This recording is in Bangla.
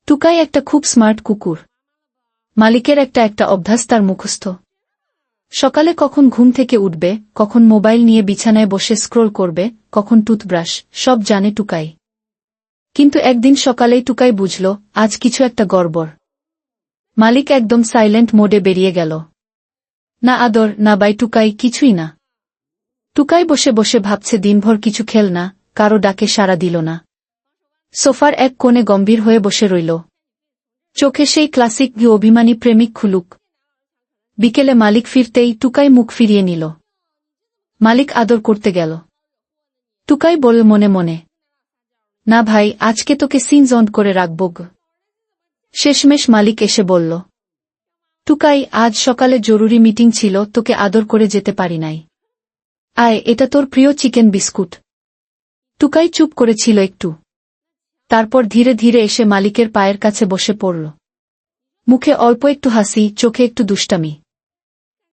টুকাই একটা খুব স্মার্ট কুকুর। মালিকের একটা অভ্যাস তার মুখস্থ। সকালে কখন ঘুম থেকে উঠবে, কখন মোবাইল নিয়ে বিছানায় বসে স্ক্রোল করবে, কখন টুথব্রাশ, সব জানে টুকাই। কিন্তু একদিন সকালেই টুকাই বুঝল, আজ কিছু একটা গড়বড়। মালিক একদম সাইলেন্ট মোডে বেরিয়ে গেল। না আদর, না বাই, টুকাই, কিছুই না। টুকাই বসে বসে ভাবছে দিনভর কিছু খেল না, কারো ডাকে সাড়া দিল না। সোফার এক কোণে গম্ভীর হয়ে বসে রইল। চোখে সেই ক্লাসিক অভিমানী প্রেমিক খুলুক। বিকেলে মালিক ফিরতেই টুকাই মুখ ফিরিয়ে নিল। মালিক আদর করতে গেল। টুকাই বলল মনে মনে, না ভাই, আজকে তোকে সিনজ অন করে রাখব গো। শেষমেশ মালিক এসে বলল, টুকাই, আজ সকালে জরুরি মিটিং ছিল, তোকে আদর করে যেতে পারি নাই। আয়, এটা তোর প্রিয় চিকেন বিস্কুট। টুকাই চুপ করেছিল একটু। তারপর ধীরে ধীরে এসে মালিকের পায়ের কাছে বসে পড়ল। মুখে অল্প একটু হাসি, চোখে একটু দুষ্টামি।